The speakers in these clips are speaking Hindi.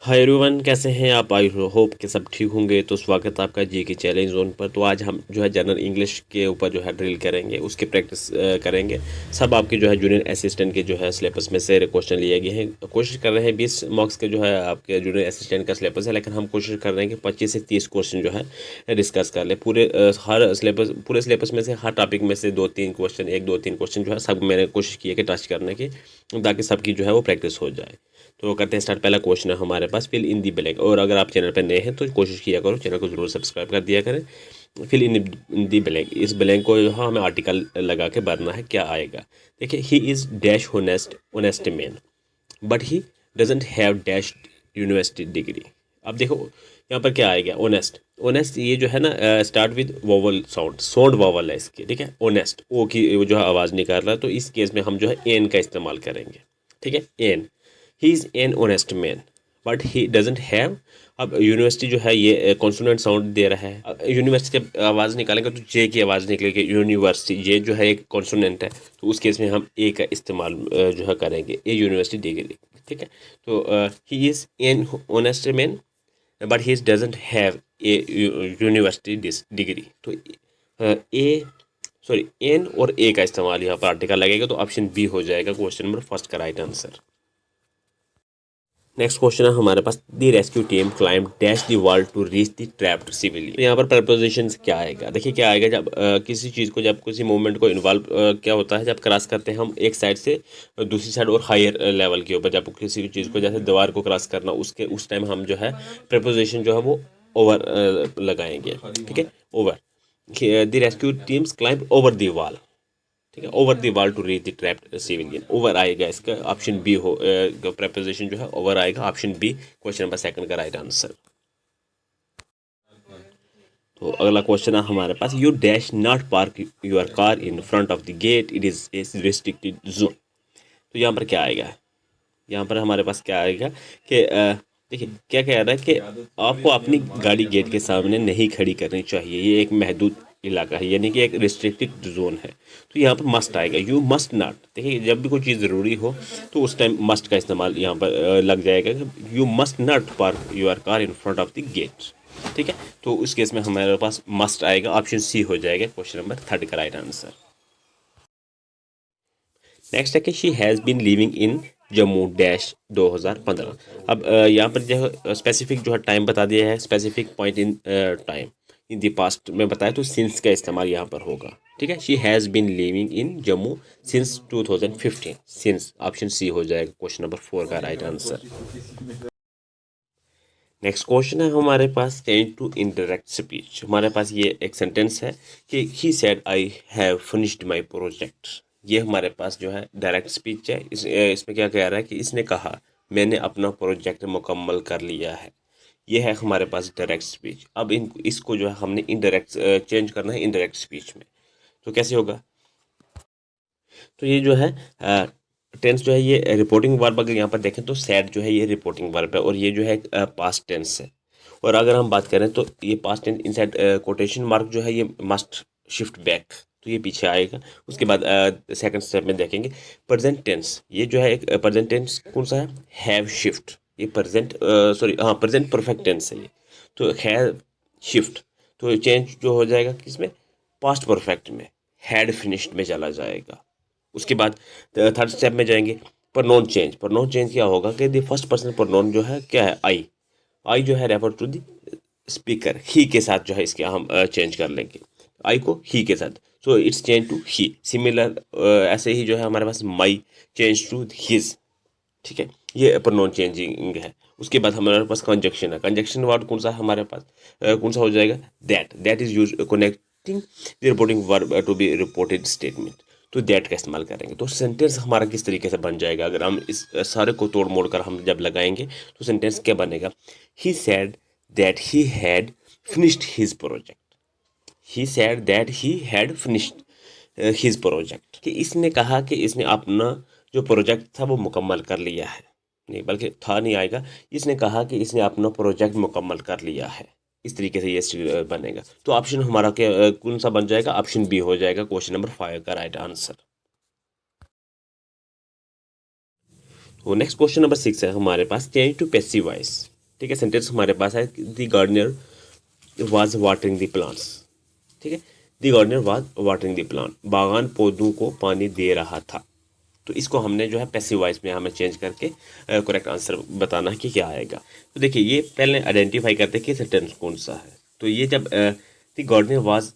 हाय एवरीवन, कैसे हैं आप? आई होप कि सब ठीक होंगे। तो स्वागत है आपका जी के चैलेंज जोन पर। तो आज हम जो है जनरल इंग्लिश के ऊपर जो है ड्रिल करेंगे, उसकी प्रैक्टिस करेंगे। सब आपके जो है जूनियर असिस्टेंट के जो है सिलेबस में से क्वेश्चन लिए गए हैं। कोशिश कर रहे हैं 20 मार्क्स के जो है आपके जूनियर असिस्टेंट का सिलेबस है, लेकिन हम कोशिश कर रहे हैं कि 25 से 30 क्वेश्चन जो है डिस्कस कर ले। पूरे सिलेबस में से हर टॉपिक में से 2-3 क्वेश्चन, 1-2-3 क्वेश्चन जो है सब मैंने कोशिश की है कि टच करने की, ताकि सबकी जो है वो प्रैक्टिस हो जाए। तो करते हैं स्टार्ट। पहला क्वेश्चन है हमारे पास, फिल इन दी ब्लैंक। और अगर आप चैनल पर नए हैं तो कोशिश किया करो, चैनल को जरूर सब्सक्राइब कर दिया करें। फिल इन दी ब्लैंक, इस ब्लैंक को यहाँ हमें आर्टिकल लगा के भरना है। क्या आएगा? देखिए, he is dash honest man but he doesn't have dash university degree. अब देखो यहाँ पर क्या आएगा। ओनेस्ट, ओनेस्ट ये जो है ना start with vowel sound vowel है इसकी, ठीक है। ओनेस्ट ओ की वो जो है आवाज़ निकाल रहा है, तो इस केस में हम जो है एन का इस्तेमाल करेंगे, ठीक है। An, he is an honest man but he doesn't have. अब यूनिवर्सिटी जो है ये कॉन्सोनेंट साउंड दे रहा है। यूनिवर्सिटी जब आवाज़ निकालेंगे तो जे की आवाज़ निकलेगी। यूनिवर्सिटी जे जो है एक कॉन्सोनेंट है, तो उस केस में हम ए का इस्तेमाल जो है करेंगे, ए यूनिवर्सिटी डिग्री, ठीक है। तो ही is an honest man but he doesn't have a university degree. तो ए सॉरी एन और ए का इस्तेमाल यहाँ पर आर्टिकल लगेगा, तो ऑप्शन बी हो जाएगा क्वेश्चन नंबर फर्स्ट का राइट आंसर। नेक्स्ट क्वेश्चन है हमारे पास, the rescue team climb dash the wall to reach the trapped civilian. तो यहाँ पर प्रपोजिशन क्या आएगा? देखिए क्या आएगा, जब किसी चीज़ को, जब किसी मूवमेंट को इन्वॉल्व क्या होता है, जब क्रॉस करते हैं हम एक साइड से दूसरी साइड और हायर लेवल के ऊपर, जब किसी चीज़ को जैसे दीवार को क्रॉस करना, उसके उस टाइम हम जो है प्रपोजिशन जो है वो ओवर लगाएंगे, ठीक है। Over, the rescue teams climb over the wall, ठीक है। Over the wall to reach the trapped civilian, over आएगा इसका, ऑप्शन बी हो प्रपोजिशन जो है ओवर आएगा, option B question number second का राइट आंसर। तो अगला क्वेश्चन है हमारे पास, you dash not park your car in front of the gate, it is a restricted zone. तो यहाँ पर क्या आएगा? यहाँ पर हमारे पास क्या आएगा कि देखिए क्या कह रहा है कि आपको अपनी गाड़ी गेट के सामने नहीं खड़ी करनी चाहिए, ये एक महदूद इलाका है, यानी कि एक रिस्ट्रिक्टेड जोन है। तो यहाँ पर मस्ट आएगा, यू मस्ट नॉट। देखिए जब भी कोई चीज़ ज़रूरी हो तो उस टाइम मस्ट का इस्तेमाल यहाँ पर लग जाएगा कि you must not park your car in front of the gate, ठीक है। तो उस केस में हमारे पास मस्ट आएगा, ऑप्शन सी हो जाएगा क्वेश्चन नंबर थर्ड का राइट आंसर। नेक्स्ट है कि she has been living in Jammu dash 2015। अब यहाँ पर जो स्पेसिफिक जो है टाइम बता दिया है, specific point in time in the past में बताया, तो सिंस का इस्तेमाल यहाँ पर होगा, ठीक है। She has been living in Jammu since 2015, since option C हो जाएगा क्वेश्चन नंबर 4 का राइट आंसर। नेक्स्ट क्वेश्चन है हमारे पास, चेंज टू इनडायरेक्ट स्पीच। हमारे पास ये एक सेंटेंस है कि he said I have finished my project. ये हमारे पास जो है डायरेक्ट स्पीच है। इसमें क्या कह रहा है कि इसने कहा मैंने अपना प्रोजेक्ट मुकम्मल कर लिया है। ये है हमारे पास डायरेक्ट स्पीच। अब इसको जो है हमने इनडायरेक्ट चेंज करना है इनडायरेक्ट स्पीच में। तो कैसे होगा? तो ये जो है टेंस जो है ये रिपोर्टिंग वर्ब, अगर यहाँ पर देखें तो सैड जो है ये रिपोर्टिंग वर्ब है, और ये जो है पास्ट टेंस है। और अगर हम बात करें तो ये past tense inside quotation mark जो है ये मस्ट शिफ्ट बैक, तो ये पीछे आएगा। उसके बाद सेकंड स्टेप में देखेंगे प्रेजेंट टेंस। ये जो है एक प्रेजेंट टेंस कौन सा है? Have shift. ये प्रेजेंट सॉरी हाँ प्रेजेंट परफेक्ट टेंस है ये। तो हैव शिफ्ट, तो चेंज जो हो जाएगा किसमें? पास्ट परफेक्ट में, हैड फिनिश्ड में चला जाएगा। उसके बाद थर्ड स्टेप में जाएंगे, प्रोनाउन चेंज। प्रोनाउन चेंज क्या होगा कि द फर्स्ट पर्सन प्रोनाउन जो है क्या है? आई। आई जो है रेफर टू द स्पीकर, ही के साथ जो है इसके हम चेंज कर लेंगे, आई को ही के साथ। So it's change to he. Similar ऐसे ही जो है हमारे पास माई चेंज टू हिज, ठीक है। ये प्रोनाउन चेंजिंग है। उसके बाद हमारे पास कंजक्शन है। कंजक्शन वर्ड कौन सा है हमारे पास? कौन सा हो जाएगा? That is use connecting the reporting verb to be reported statement. तो दैट का इस्तेमाल करेंगे। तो सेंटेंस हमारा किस तरीके से बन जाएगा? अगर हम इस सारे को तोड़ मोड़ कर हम जब लगाएंगे तो सेंटेंस क्या बनेगा? He said that he had finished his project. He said that he had finished his project, कि इसने कहा कि इसने अपना जो प्रोजेक्ट था वो मुकम्मल कर लिया है। नहीं बल्कि था नहीं आएगा, इसने कहा कि इसने अपना प्रोजेक्ट मुकम्मल कर लिया है। इस तरीके से ये बनेगा। तो ऑप्शन हमारा क्या कौन सा बन जाएगा? ऑप्शन बी हो जाएगा क्वेश्चन नंबर 5 का राइट आंसर। तो नेक्स्ट क्वेश्चन नंबर 6 है हमारे पास, चेंज टू पैसिव वॉइस। ठीक है, सेंटेंस हमारे पास है the gardener was watering the plants. ठीक है, the gardener was watering the plant, बागान पौधों को पानी दे रहा था। तो इसको हमने जो है पैसिव वॉइस में हमें चेंज करके करेक्ट आंसर बताना है कि क्या आएगा। तो देखिए, ये पहले आइडेंटिफाई करते हैं कि सेंटेंस कौन सा है। तो ये जब the gardener was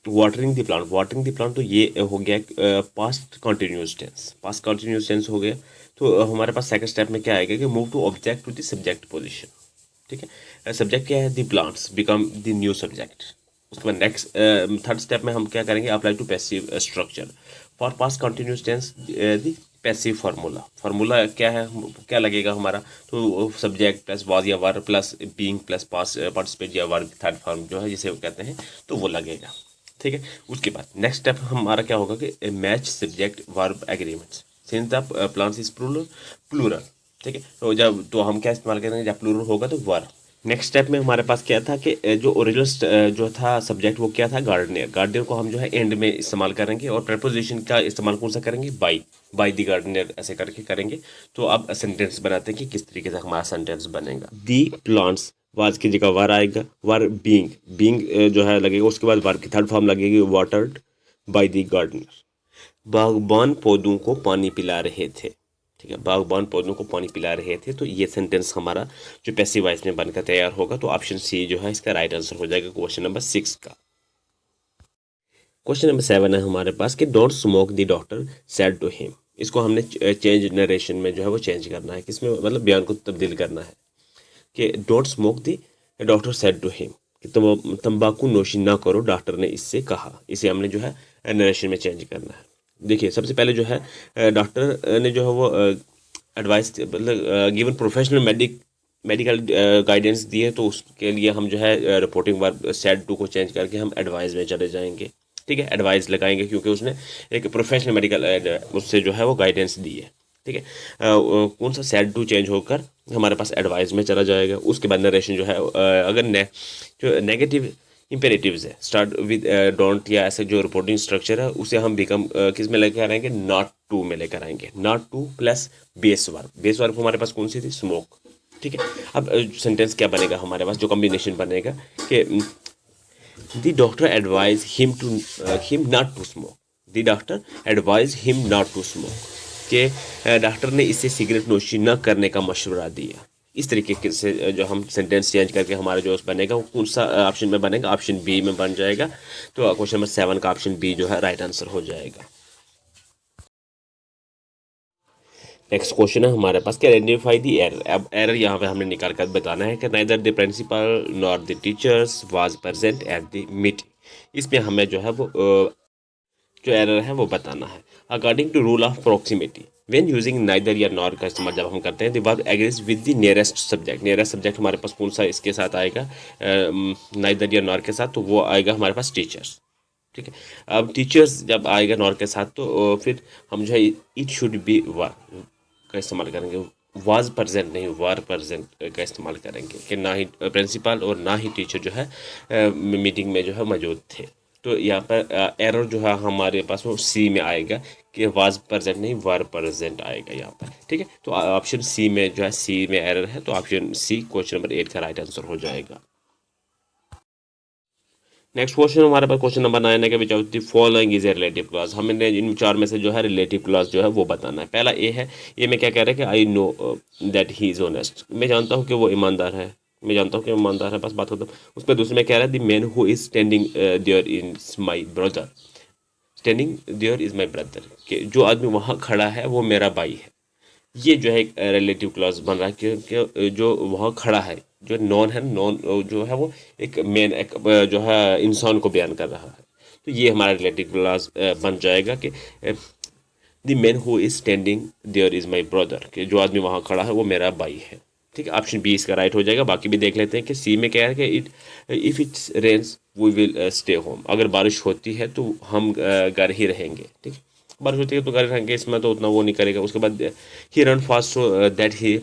watering the plant, तो ये हो गया past continuous tense, past continuous tense हो गया। तो हमारे पास सेकंड स्टेप में क्या आएगा कि move to object to the subject position. ठीक है, सब्जेक्ट क्या है, the plants become the new subject. उसके बाद नेक्स्ट थर्ड स्टेप में हम क्या करेंगे, apply to passive structure for past continuous tense the passive formula क्या है, क्या लगेगा हमारा, तो सब्जेक्ट प्लस वाज या verb plus being plus past participate या वर्ब थर्ड फॉर्म जो है जिसे वो कहते हैं, तो वो लगेगा। ठीक है, उसके बाद नेक्स्ट स्टेप हमारा क्या होगा कि match subject verb agreements since the plants is plural. ठीक है, तो जब तो हम क्या इस्तेमाल करेंगे, जब प्लूरल होगा तो वर्ब। नेक्स्ट स्टेप में हमारे पास क्या था कि जो ओरिजिनल जो था सब्जेक्ट वो क्या था, गार्डनियर। गार्डनियर को हम जो है एंड में इस्तेमाल करेंगे और प्रपोजिशन का इस्तेमाल कौन सा करेंगे, बाई द गार्डनियर ऐसे करके करेंगे। तो अब सेंटेंस बनाते हैं कि किस तरीके से हमारा सेंटेंस बनेगा। दी प्लांट्स वाज की जगह वर आएगा, वर बीइंग जो है लगेगा, उसके बाद वर की थर्ड फॉर्म लगेगी वाटर्ड बाय द गार्डनर। बागबान पौधों को पानी पिला रहे थे। ठीक है, बागबान पौधों को पानी पिला रहे थे। तो ये सेंटेंस हमारा जो पैसिव वॉइस में बनकर तैयार होगा, तो ऑप्शन सी जो है इसका राइट आंसर हो जाएगा क्वेश्चन नंबर 6 का। क्वेश्चन नंबर 7 है हमारे पास कि don't smoke the doctor said to him. इसको हमने चेंज नरेशन में जो है वो चेंज करना है, किसमें मतलब बयान को तब्दील करना है कि don't smoke the doctor said to him, कि तुम तंबाकू नोशी ना करो, डॉक्टर ने इससे कहा। इसे हमने जो है नरेशन में चेंज करना है। देखिए, सबसे पहले जो है डॉक्टर ने जो है वो एडवाइस मतलब गिवन प्रोफेशनल मेडिकल गाइडेंस दी है, तो उसके लिए हम जो है रिपोर्टिंग वर्ब सेड टू को चेंज करके हम एडवाइस में चले जाएंगे। ठीक है, एडवाइस लगाएंगे क्योंकि उसने एक प्रोफेशनल मेडिकल उससे जो है वो गाइडेंस दी है। ठीक है, कौन सा सेड टू चेंज होकर हमारे पास एडवाइस में चला जाएगा। उसके बाद नरेशन जो है अगर जो नेगेटिव इंपेरेटिव्स है स्टार्ट विद डोंट या ऐसे जो रिपोर्टिंग स्ट्रक्चर है, उसे हम बिकम किस में लेकर आएंगे, नॉट टू में लेकर आएंगे। Not two plus base verb हमारे पास कौन सी थी, स्मोक। ठीक है, अब सेंटेंस क्या बनेगा हमारे पास, जो कॉम्बिनेशन बनेगा कि the doctor advise him not to smoke. The doctor advise him not to smoke, कि डॉक्टर ने इसे सिगरेट नोशी न करने का मशवरा दिया। इस तरीके से जो हम सेंटेंस चेंज करके हमारा जो बनेगा वो कौन सा ऑप्शन में बनेगा, ऑप्शन बी में बन जाएगा। तो क्वेश्चन नंबर 7 का ऑप्शन बी जो है राइट आंसर हो जाएगा। नेक्स्ट क्वेश्चन है हमारे पास कि आइडेंटिफाई द एरर। अब एरर यहाँ पे हमने निकाल कर बताना है कि neither the principal nor the teachers was present at the meeting. इसमें हमें जो है वो जो एरर है वो बताना है। According to rule of proximity when using neither या नॉर का इस्तेमाल जब हम करते हैं, the verb agrees with the nearest subject. Nearest subject हमारे पास कौन सा इसके साथ आएगा, नाइदर या नॉर के साथ, तो वो आएगा हमारे पास टीचर्स। ठीक है, अब टीचर्स जब आएगा नॉर के साथ, तो फिर हम जो है इट शुड बी वर का इस्तेमाल करेंगे, वाज प्रेजेंट नहीं वार प्रेजेंट का इस्तेमाल करेंगे, कि ना ही प्रिंसिपल और ना ही टीचर जो है मीटिंग में जो है मौजूद थे। तो यहाँ पर एरर जो है हमारे पास वो सी में आएगा, कि वाज प्रेजेंट नहीं वार प्रेजेंट आएगा यहाँ पर। ठीक है, तो ऑप्शन सी में जो है सी में एरर है, तो ऑप्शन सी क्वेश्चन नंबर 8 का राइट आंसर हो जाएगा। नेक्स्ट क्वेश्चन हमारे पास क्वेश्चन नंबर 9 है कि which of the following is a relative clause. हमने इन चार में से जो है रिलेटिव क्लॉज जो है वो बताना है। पहला ए है, ये में क्या कह रहा है कि I know that he is honest, मैं जानता हूँ कि वो ईमानदार है, मैं जानता हूँ कि वो ईमानदार है, बस बात खत्म। उस पर दूसरे में कह रहा है the man who is standing there is my brother, standing there is my brother, कि जो आदमी वहाँ खड़ा है वो मेरा भाई है। ये जो है एक रिलेटिव क्लॉज बन रहा है, क्योंकि जो वहाँ खड़ा है, जो नॉन है, नॉन जो है वो एक मेन एक जो है इंसान को बयान कर रहा है। तो ये हमारा रिलेटिव क्लॉज बन जाएगा कि the man who is standing there is my brother, कि जो आदमी वहाँ खड़ा है वो मेरा भाई है। ठीक है, ऑप्शन बी इसका राइट हो जाएगा। बाकी भी देख लेते हैं कि सी में क्या है कि if it's rains we will stay home. अगर बारिश होती है तो हम घर ही रहेंगे। ठीक है, बारिश होती है तो घर रहेंगे, इसमें तो उतना वो नहीं करेगा। उसके बाद ही run fast so that he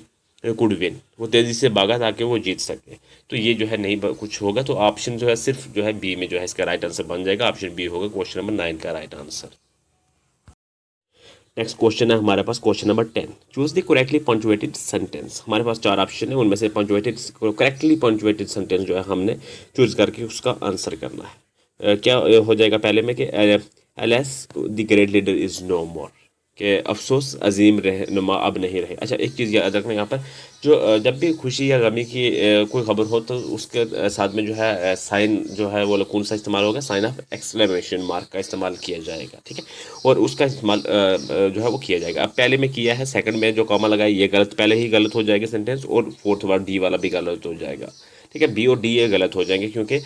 could win, वो तेज़ी से भागा ताकि वो जीत सके। तो ये जो है नहीं कुछ होगा, तो ऑप्शन जो है सिर्फ जो है बी में जो है इसका राइट आंसर बन जाएगा। ऑप्शन बी होगा क्वेश्चन नंबर 9 का राइट आंसर। नेक्स्ट क्वेश्चन है हमारे पास question number 10। Choose the correctly punctuated sentence. हमारे पास 4 ऑप्शन है, उनमें से पंक्चुएटेड करेक्टली पंक्चुएटेड सेंटेंस जो है हमने चूज करके उसका आंसर करना है। क्या हो जाएगा पहले में कि alas the great leader is no more, कि अफसोस अजीम रहनुमा अब नहीं रहे। अच्छा, एक चीज़ याद रखना यहाँ पर, जो जब भी खुशी या गमी की कोई खबर हो तो उसके साथ में जो है साइन जो है वो कौन सा इस्तेमाल होगा, साइन ऑफ एक्सक्लेमेशन मार्क का इस्तेमाल किया जाएगा, ठीक है। और उसका इस्तेमाल जो है वो किया जाएगा। अब पहले में किया है, सेकंड में जो कॉमा लगाया ये गलत, पहले ही गलत हो जाएगा सेंटेंस, और फोर्थ वाला डी वाला भी गलत हो जाएगा, ठीक है। बी और डी ये गलत हो जाएंगे, क्योंकि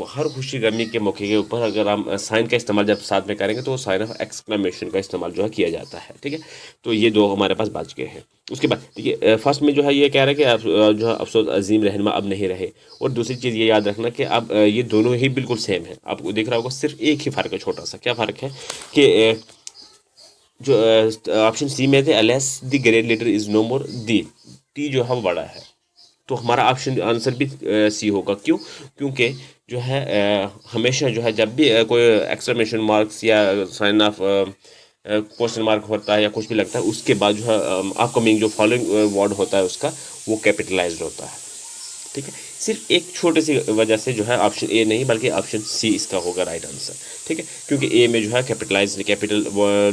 हर खुशी गमी के मौके के ऊपर अगर हम साइन का इस्तेमाल जब साथ में करेंगे तो साइन ऑफ एक्सक्लेमेशन का इस्तेमाल जो है किया जाता है, ठीक है। तो ये दो हमारे पास बच गए हैं। उसके बाद देखिए फर्स्ट में जो है ये कह रहा है कि आप जो है अफसोस अजीम रहनुमा अब नहीं रहे। और दूसरी चीज़ ये याद रखना कि अब ये दोनों ही बिल्कुल सेम है। आपको दिख रहा होगा, सिर्फ एक ही फ़र्क है, छोटा सा। क्या फ़र्क है कि जो ऑप्शन सी में थे alas the great leader is no more, दी टी जो है वो बड़ा है, तो हमारा ऑप्शन आंसर भी सी होगा। क्यों? क्योंकि जो है हमेशा जो है जब भी कोई एक्सक्लेमेशन मार्क्स या साइन ऑफ क्वेश्चन मार्क होता है या कुछ भी लगता है, उसके बाद जो है अपकमिंग जो फॉलोइंग वर्ड होता है उसका वो कैपिटलाइज्ड होता है, ठीक है। सिर्फ एक छोटी सी वजह से जो है ऑप्शन ए नहीं बल्कि ऑप्शन सी इसका होगा राइट आंसर, ठीक है। क्योंकि ए में जो है कैपिटल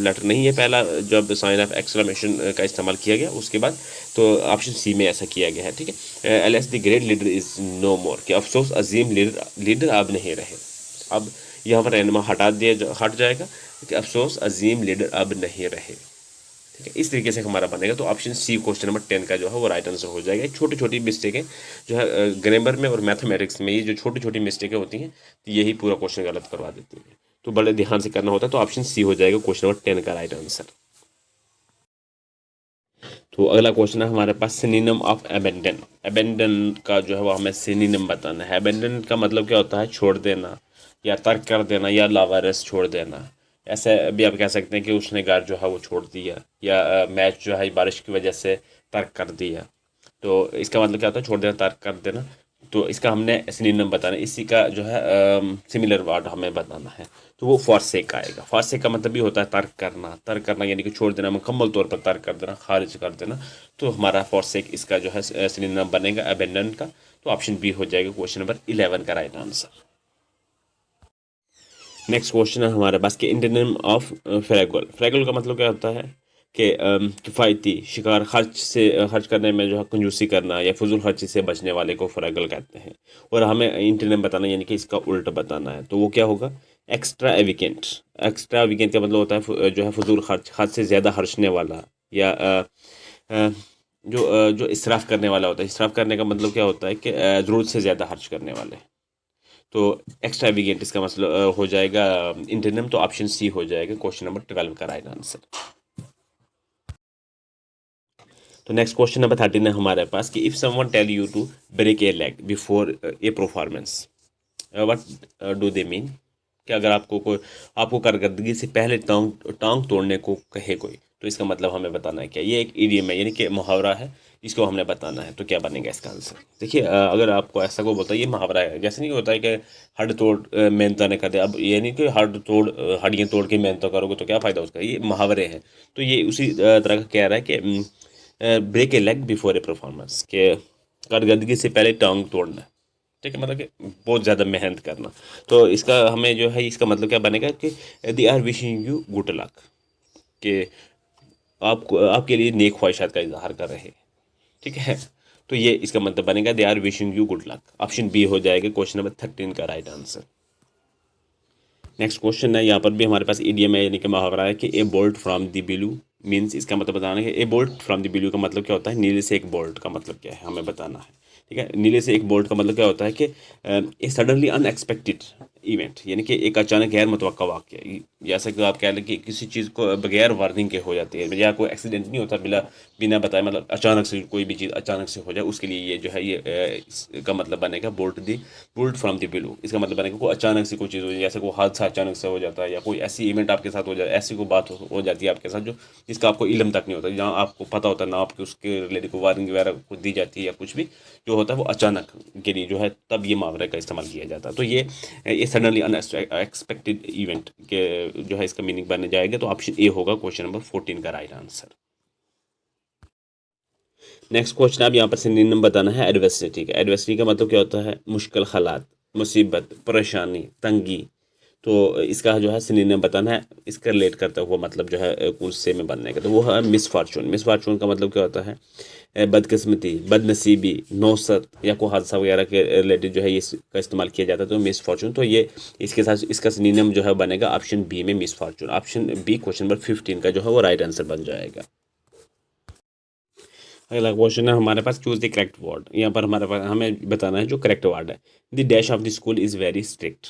लेटर नहीं है पहला जब साइन ऑफ एक्सक्लेमेशन का इस्तेमाल किया गया, उसके बाद तो ऑप्शन सी में ऐसा किया गया है, ठीक है। Alas the great leader is no more, कि अफसोस अजीम लीडर अब नहीं रहे। अब यहाँ पर रहनुमा हट जाएगा कि अफसोस अजीम लीडर अब नहीं रहे, ठीक है। इस तरीके से हमारा बनेगा। तो ऑप्शन सी क्वेश्चन नंबर 10 का जो है वो राइट आंसर हो जाएगा। छोटी छोटी मिस्टेकें जो है ग्रामर में और मैथमेटिक्स में, ये जो छोटी छोटी मिस्टेकें होती हैं तो यही पूरा क्वेश्चन गलत करवा देती हैं, तो बड़े ध्यान से करना होता है। तो ऑप्शन सी हो जाएगा क्वेश्चन नंबर 10 का राइट आंसर। तो अगला क्वेश्चन है हमारे पास सिनोनिम ऑफ अबेंडन। अबेंडन का जो है वो हमें सिनोनिम बताना है। अबेंडन का मतलब क्या होता है? छोड़ देना या तर्क कर देना या लावारिस छोड़ देना। ऐसे भी आप कह सकते हैं कि उसने घर जो है वो छोड़ दिया, या मैच जो है बारिश की वजह से तर्क कर दिया। तो इसका मतलब क्या होता है? छोड़ देना, तर्क कर देना। तो इसका हमने सिनोनिम बताना है, इसी का जो है सिमिलर वर्ड हमें बताना है। तो वो फॉरसेक आएगा। फॉरसेक का मतलब भी होता है तर्क करना यानी कि छोड़ देना, मुकम्मल तौर पर तर्क कर देना, खारिज कर देना। तो हमारा फॉरसेक इसका जो है सिनोनिम बनेगा अबेंडन का। तो ऑप्शन बी हो जाएगा क्वेश्चन नंबर 11 का राइट आंसर। नेक्स्ट क्वेश्चन है हमारे पास कि इंटरनेम ऑफ फ्रैगल। फ्रैगल का मतलब क्या होता है कि किफ़ायती शिकार खर्च करने में जो है कंजूसी करना या फजूल खर्ची से बचने वाले को फ्रैगल कहते हैं। और हमें इंटरनेम बताना यानी कि इसका उल्टा बताना है। तो वो क्या होगा? एक्स्ट्रा एविकेंट। एक्स्ट्रा एविकेंट का मतलब होता है जो है फजूल खर्च, हद से ज़्यादा खर्चने वाला, या जो इसराफ करने वाला होता है। इसराफ करने का मतलब क्या होता है कि ज़रूरत से ज़्यादा खर्च करने वाले। तो एक्स्ट्रावेगेंट इसका मतलब हो जाएगा इंटरनम। तो ऑप्शन सी हो जाएगा क्वेश्चन नंबर 12 का राइट आंसर। तो नेक्स्ट क्वेश्चन नंबर 13 है हमारे पास कि if someone tell you to break a leg before a performance, what do they mean? कि अगर आपको कारकर्दगी से पहले टांग तोड़ने को कहे कोई, तो इसका मतलब हमें बताना है क्या। ये एक इडियम है यानी कि मुहावरा है, इसको हमने बताना है। तो क्या बनेगा इसका आंसर? देखिए अगर आपको ऐसा को बोलता है, ये मुहावरा है। जैसे नहीं होता है कि हड्ड तोड़ मेहनत न कर दे। अब ये नहीं कि हड्डियाँ तोड़ के मेहनत करोगे तो क्या फ़ायदा उसका। ये मुहावरे हैं। तो ये उसी तरह का कह रहा है कि break a leg before a performance, के कारकर्दगी से पहले टांग तोड़ना, ठीक है। मतलब कि बहुत ज़्यादा मेहनत करना। तो इसका हमें जो है इसका मतलब क्या बनेगा कि they are wishing you good luck, कि आपको आपके लिए नेक ख्वाहिशात का इजहार कर रहे हैं, ठीक है। तो ये इसका मतलब बनेगा they are wishing you good luck. Option B हो जाएगा क्वेश्चन नंबर 13 का राइट आंसर। नेक्स्ट क्वेश्चन है, यहाँ पर भी हमारे पास ईडीएम है यानी कि मुहावरा है कि ए bolt from the blue means, इसका मतलब बताना है कि ए बोल्ट फ्रॉम द ब्लू का मतलब क्या होता है? नीले से एक बोल्ट का मतलब क्या है हमें बताना है, ठीक है। नीले से एक बोल्ट का मतलब क्या होता है कि ए सडनली अनएक्सपेक्टेड इवेंट, यानी कि एक अचानक गैर मुतवक्का वाक़या। जैसा कि आप कह लें कि किसी चीज़ को बगैर वार्निंग के हो जाती है, या कोई एक्सीडेंट नहीं होता बिना बताए, मतलब अचानक से कोई भी चीज़ अचानक से हो जाए, उसके लिए ये जो है ये इसका मतलब बनेगा बोल्ट फ्रॉम द ब्लू। इसका मतलब बनेगा कोई अचानक से कोई चीज़ हो जाए, जैसे कोई हादसा अचानक से हो जाता है, या कोई ऐसी इवेंट आपके साथ हो जाए, ऐसी कोई बात हो जाती है आपके साथ जो जिसका आपको इल्म तक नहीं होता, जहाँ आपको पता होता है ना, आपके उसके रिलेटेड कोई वार्निंग वगैरह को दी जाती है या कुछ भी, जो होता है वो अचानक के लिए जो है, तब ये मुहावरे का इस्तेमाल किया जाता है। तो ये सडनली अनएक्सपेक्टेड इवेंट के जो है इसका मीनिंग बन जाएगा। तो ऑप्शन ए होगा क्वेश्चन नंबर 14 का राइट आंसर। नेक्स्ट क्वेश्चन आप यहाँ पर सिनोनिम बताना है एडवर्सिटी का। एडवर्सिटी का मतलब क्या होता है? मुश्किल हालात, मुसीबत, परेशानी, तंगी। तो इसका जो है सिनोनिम बताना है, इसका रिलेट करता हुआ मतलब जो है कौन से में बनने का। तो वो है मिसफॉर्चून। मिसफॉर्चून का मतलब क्या होता है? बदकिस्मती, बदनसीबी, नौसत या कोई हादसा वगैरह के रिलेटेड जो है ये इसका इस्तेमाल किया जाता है। तो मिसफॉर्चून, तो ये इसके साथ इसका सिनोनिम जो है बनेगा ऑप्शन बी में misfortune. Option B question number 15 का जो है वो राइट आंसर बन जाएगा। अगला क्वेश्चन है हमारे पास, चूज द करेक्ट वर्ड। यहाँ पर हमारे पास हमें बताना है जो करेक्ट वर्ड है। The dash of the school is very strict.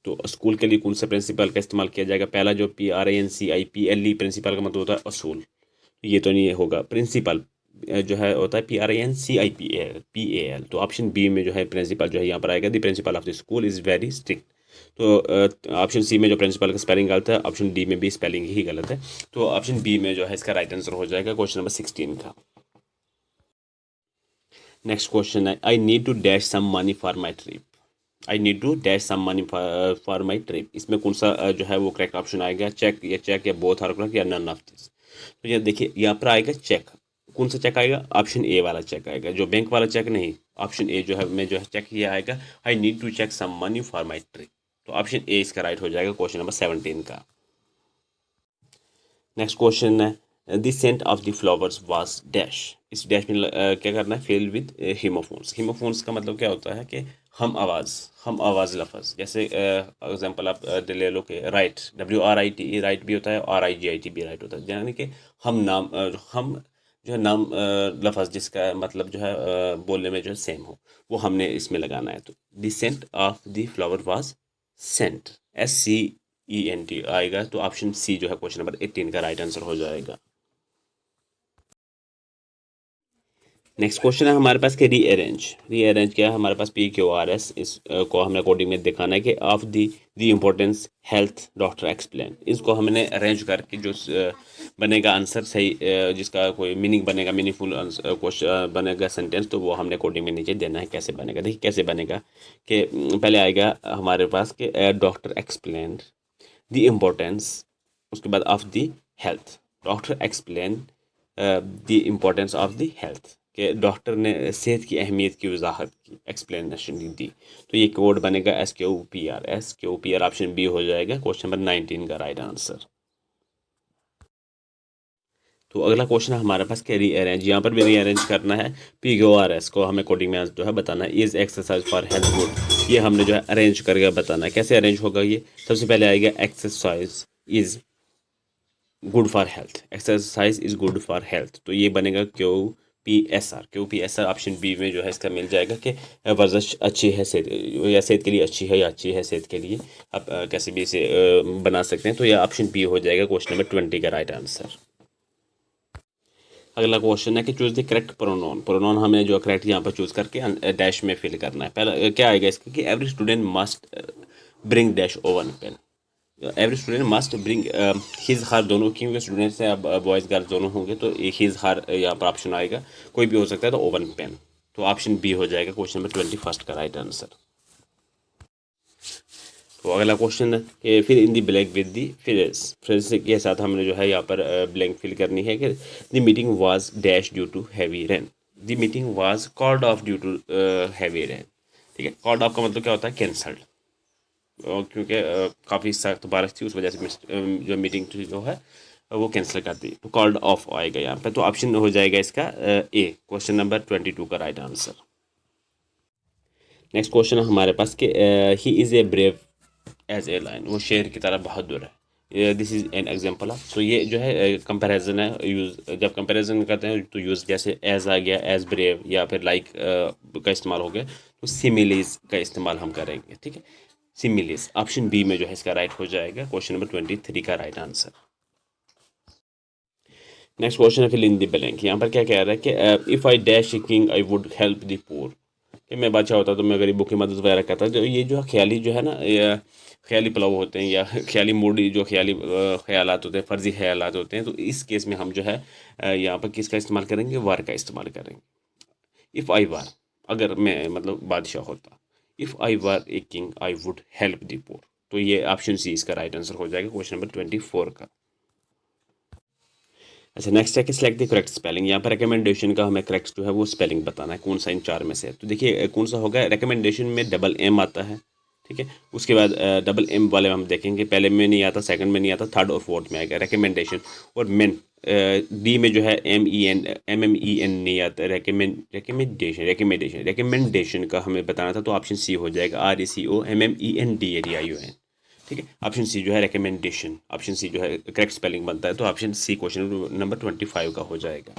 तो स्कूल के लिए कौन सा प्रिंसिपल का इस्तेमाल किया जाएगा? पहला जो PRINCIPLE प्रिंसिपल का मतलब होता है असूल, ये तो नहीं होगा। प्रिंसिपल जो है होता है PRINCIPAL। तो ऑप्शन बी में जो है प्रिंसिपल जो है यहाँ पर आएगा, the principle of the school is very strict. तो ऑप्शन सी में जो प्रिंसिपल का स्पेलिंग गलत है, ऑप्शन डी में भी स्पेलिंग ही गलत है। तो ऑप्शन बी में जो है इसका राइट आंसर हो जाएगा क्वेश्चन नंबर 16 का। नेक्स्ट क्वेश्चन है, I need to dash some money for my trip. I need to dash some money for my trip, इसमें कौन सा जो है वो करेक्ट ऑप्शन आएगा? चेक या बोथ आर करेक्ट या नन ऑफ दिस। तो ये देखिए यहाँ पर आएगा चेक। कौन सा चेक आएगा? ऑप्शन ए वाला चेक आएगा, जो बैंक वाला चेक नहीं। ऑप्शन ए जो है में जो है चेक ये आएगा, I need to check some money for my trip. तो ऑप्शन ए इसका राइट हो जाएगा क्वेश्चन नंबर 17 का। नेक्स्ट क्वेश्चन है, the scent of the flowers was dash. इस डैश में क्या करना है? Fill with हीमोफोन्स। हीमोफोन्स का मतलब क्या होता है कि हम आवाज़ लफज। जैसे एग्जांपल आप ले लो कि राइट, WRITE राइट भी होता है, RIGIT भी राइट होता है। यानी कि हम नाम हम जो है नाम लफज जिसका मतलब जो है बोलने में जो है सेम हो, वो हमने इसमें लगाना है। तो the scent of the flower was scent, SCENT आएगा। तो ऑप्शन सी जो है क्वेश्चन नंबर 18 का राइट आंसर हो जाएगा। नेक्स्ट क्वेश्चन है हमारे पास कि रीअरेंज क्या है हमारे पास? PQRS, इस को हमने कोडिंग में दिखाना है कि of the importance health doctor explain. इसको हमने अरेंज करके जो बनेगा आंसर सही, जिसका कोई मीनिंग बनेगा, मीनिंगफुल क्वेश्चन बनेगा सेंटेंस, तो वो हमने कोडिंग में नीचे देना है। कैसे बनेगा? देखिए कैसे बनेगा कि पहले आएगा हमारे पास कि डॉक्टर एक्सप्लेन द इम्पोर्टेंस, उसके बाद of the health. Doctor explain the importance of the health, कि डॉक्टर ने सेहत की अहमियत की वजाहत की, एक्सप्लेनेशन दी। तो ये कोड बनेगा SQPR। ऑप्शन बी हो जाएगा क्वेश्चन नंबर 19 का राइट आंसर। तो अगला क्वेश्चन है हमारे पास कि रीअरेंज। यहाँ पर भी रीअरेंज करना है। PQRS को हमें कोडिंग में जो है बताना है, is exercise for health good. ये हमने जो है अरेंज करके बताना है। कैसे अरेंज होगा ये? सबसे पहले आएगा exercise is good for health, exercise is good for health. तो ये बनेगा QPSR। ऑप्शन बी में जो है इसका मिल जाएगा कि वर्जिश अच्छी है सेहत, या सेहत के लिए अच्छी है, या अच्छी है सेहत के लिए। आप कैसे भी इसे बना सकते हैं। तो यह ऑप्शन बी हो जाएगा क्वेश्चन नंबर 20 का राइट आंसर। अगला क्वेश्चन है कि choose the correct pronoun. Pronoun हमें जो करेक्ट यहाँ पर चूज करके डैश में फिल करना है। पहला क्या आएगा इसका कि every student must bring dash own pen. Every student must bring his her, दोनों क्योंकि स्टूडेंट्स हैं, अब बॉयज़ गर्ल्स दोनों होंगे, तो हिज हर यहाँ पर ऑप्शन आएगा, कोई भी हो सकता है। तो ओवन पेन, तो ऑप्शन बी हो जाएगा क्वेश्चन नंबर 21 का राइट आंसर। तो अगला क्वेश्चन है कि fill in the blank with the phrase के साथ हमने जो है यहाँ पर ब्लैंक फिल करनी है कि the meeting was dash due to heavy rain. The meeting was called off due to heavy rain. ठीक है, कॉल्ड ऑफ का मतलब क्या होता है? कैंसल्ड, क्योंकि काफ़ी सख्त बारिश थी, उस वजह से जो मीटिंग जो है वो कैंसिल कर दी। तो कॉल्ड ऑफ आएगा यहाँ पे। तो ऑप्शन हो जाएगा इसका ए, क्वेश्चन नंबर 22 का राइट आंसर। नेक्स्ट क्वेश्चन है हमारे पास कि he is a brave as a lion. वो शेर की तरह बहादुर है। This is an example of. तो ये जो है कंपैरिजन है, यूज़ जब कंपैरिजन करते हैं तो यूज़ जैसे एज आ गया, एज ब्रेव या फिर लाइक का इस्तेमाल हो गया, तो सिमिलीज का इस्तेमाल हम करेंगे। ठीक है, सिमिलीज ऑप्शन बी में जो है इसका राइट हो जाएगा क्वेश्चन नंबर 23 का राइट आंसर। नेक्स्ट क्वेश्चन है फिल इन द ब्लैंक। यहाँ पर क्या कह रहा है कि if I dash king I would help the poor. कि मैं बादशाह होता तो मैं गरीबों की मदद वगैरह करता। तो ये जो ख्याली जो है ना, ये ख्याली पुलाव होते हैं, या ख्याली मूडी जो ख्याली ख्यालात होते हैं, फर्जी ख्यालात होते हैं। तो इस केस में हम जो है यहाँ पर किसका इस्तेमाल करेंगे? वर का इस्तेमाल करेंगे। इफ़ आई वर, अगर मैं मतलब बादशाह होता, if I were a king I would help the poor. तो ये ऑप्शन सी इसका राइट आंसर हो जाएगा क्वेश्चन नंबर 24 का। अच्छा, नेक्स्ट है कि सिलेक्ट द करेक्ट स्पेलिंग। यहाँ पर रिकमेंडेशन का हमें करेक्ट जो है वो स्पेलिंग बताना है, कौन सा इन चार में से है। तो देखिए कौन सा होगा, रिकमेंडेशन में डबल एम आता है, ठीक है। उसके बाद डबल एम वाले हम देखेंगे, पहले में नहीं आता, सेकंड में नहीं आता, थर्ड और फोर्थ में आएगा रिकमेंडेशन। और मेन डी में जो है एम एम ई एन नहीं आता, रिकमेंडेशन का हमें बताना था, तो ऑप्शन सी हो जाएगा, RECOMMENDATION, ठीक है। ऑप्शन सी जो है रिकमेंडेशन, ऑप्शन सी जो है करेक्ट स्पेलिंग बनता है, तो ऑप्शन सी क्वेश्चन नंबर 25 का हो जाएगा।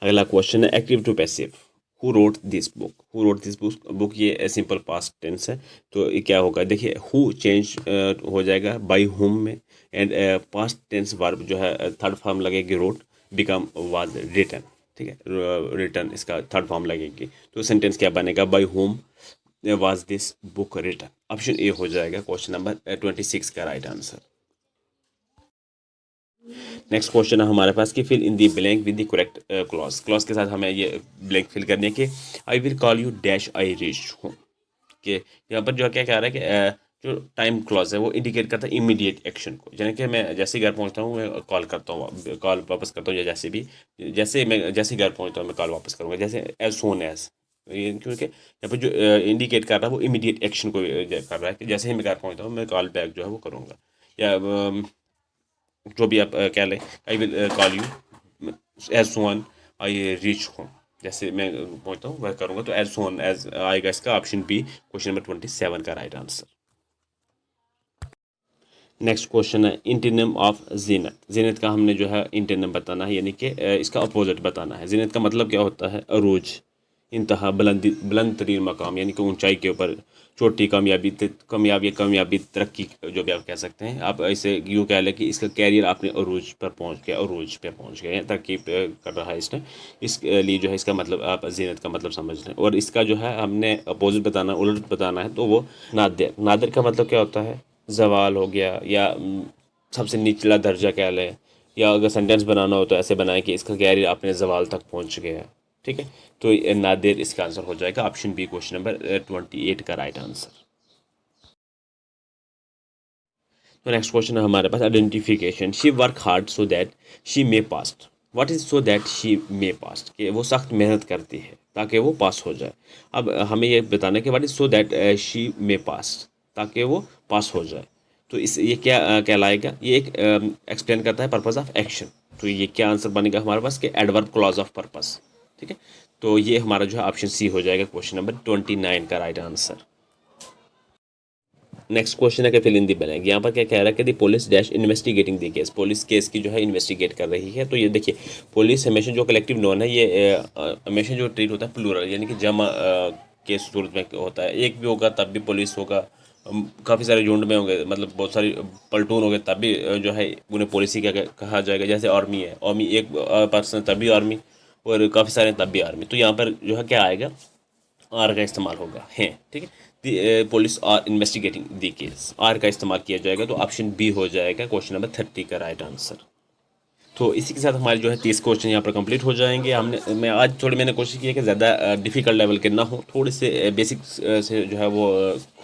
अगला क्वेश्चन है active to passive. Who wrote this book, who wrote this book, ये सिंपल पास्ट टेंस है, तो ये क्या होगा, देखिए हु चेंज हो जाएगा बाय हुम में, एंड पास्ट टेंस वर्ब जो है थर्ड फॉर्म लगेगी रोट, बिकम वाज रिटन, ठीक है। रिटन इसका थर्ड फॉर्म लगेगी, तो सेंटेंस क्या बनेगा, by whom was this book written. Option A हो जाएगा क्वेश्चन नंबर 26 का राइट आंसर। नेक्स्ट क्वेश्चन है हमारे पास कि fill in the blank with the correct clause. Clause के साथ हमें ये ब्लैंक फिल करनी है कि I will call you dash I reach home, कि यहाँ पर जो क्या कह रहा है कि जो टाइम क्लॉज है वो इंडिकेट करता है इमीडिएट एक्शन को, यानी कि मैं जैसे घर पहुँचता हूँ मैं कॉल करता हूँ, कॉल वापस करता हूँ, या जैसे भी, जैसे मैं जैसे घर पहुँचता हूँ मैं कॉल वापस करूँगा, जैसे एज सोन एज, ये क्योंकि यहाँ पर जो इंडिकेट कर रहा है वो इमीडिएट एक्शन को कर रहा है, कि जैसे ही मैं घर पहुँचता हूँ मैं कॉल बैक जो है वो करूँगा, या जो भी आप कह लें, I will call you as soon I reach home, जैसे मैं पहुँचता हूँ वह करूँगा, तो एज सोन एज आएगा इसका ऑप्शन बी क्वेश्चन नंबर 27 का राइट आंसर। नेक्स्ट क्वेश्चन है इंटीनियम ऑफ जीनत। जीनत का हमने जो है इंटीनियम बताना है, यानी कि इसका अपोजिट बताना है। जीनत का मतलब क्या होता है, अरूज, इंतहा, बुलंद तरीन मकाम, यानी कि ऊंचाई के ऊपर, छोटी कामयाबी, कामयाबी तरक्की, जो भी आप कह सकते हैं। आप इसे यूँ कह लें कि इसका कैरियर आपने अरूज पर पहुंच गया, अरूज पे पहुंच गया, तरक्की कर रहा है इसने, इस लिए जो है इसका मतलब आप जीनत का मतलब समझ लें। और इसका जो है हमने अपोजिट बताना, उलट बताना है, तो वो नादिर। नादिर का मतलब क्या होता है, जवाल हो गया, या सबसे निचला दर्जा कह लें, या अगर सेंटेंस बनाना हो तो ऐसे बनाएं कि इसका कैरियर अपने जवाल तक पहुंच गया, ठीक है। तो नादिर इसका आंसर हो जाएगा ऑप्शन बी क्वेश्चन नंबर 28 का राइट आंसर। तो नेक्स्ट क्वेश्चन है हमारे पास identification. She work hard so that she may past. What is so that she may past, कि वो सख्त मेहनत करती है ताकि वो पास हो जाए। अब हमें ये बताना है कि what is so that she may pass, ताकि वो पास हो जाए। तो इस ये क्या कहलाएगा, ये एक एक्सप्लेन करता है पर्पस ऑफ एक्शन। तो ये क्या आंसर बनेगा हमारे पास, कि एडवर्ब क्लॉज ऑफ पर्पस, ठीक है। तो ये हमारा जो है ऑप्शन सी हो जाएगा क्वेश्चन नंबर 29 का राइट आंसर। नेक्स्ट क्वेश्चन है कि फिल इन दी ब्लैंक। यहाँ पर क्या कह रहा है कि the police dash investigating the case, police case की जो है इन्वेस्टिगेट कर रही है। तो ये देखिए पुलिस हमेशा जो कलेक्टिव नोन है, ये हमेशा जो ट्रीट होता है प्लूरल, यानी कि जमा के सूरत में होता है। एक भी होगा तब भी पुलिस होगा, काफ़ी सारे झुंड में होंगे, मतलब बहुत सारी पलटून हो गए तब भी जो है उन्हें पुलिस ही क्या कहा जाएगा। जैसे आर्मी है, आर्मी एक पर्सन तब भी आर्मी, और काफ़ी सारे तब भी आर्मी। तो यहाँ पर जो है क्या आएगा, आर का इस्तेमाल होगा है, ठीक है। Police are investigating the case, are का इस्तेमाल किया जाएगा, तो ऑप्शन बी हो जाएगा क्वेश्चन नंबर 30 का राइट आंसर। तो इसी के साथ हमारे जो है 30 क्वेश्चन यहाँ पर कंप्लीट हो जाएंगे। मैं आज थोड़ी मैंने कोशिश की है कि ज़्यादा डिफ़िकल्ट लेवल के ना हो, थोड़े से बेसिक से जो है वो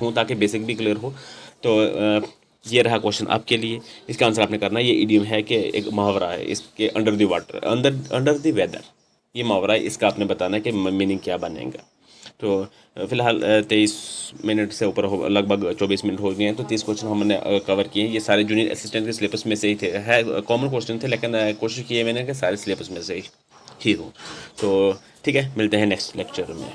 हों, ताकि बेसिक भी क्लियर हो। तो ये रहा क्वेश्चन आपके लिए, इसका आंसर आपने करना है। ये इडियम है कि एक मुहावरा है, इसके under the water, under the weather, ये मुहावरा है, इसका आपने बताना है कि मीनिंग क्या बनेगा। तो फिलहाल 23 मिनट से ऊपर हो, लगभग 24 मिनट हो गए हैं। तो 30 क्वेश्चन हमने कवर किए हैं। ये सारे जूनियर असिस्टेंट के सिलेबस में से ही थे, है कॉमन क्वेश्चन थे, लेकिन कोशिश की है मैंने कि सारे सिलेबस में से ही हो। तो ठीक है, मिलते हैं नेक्स्ट लेक्चर में।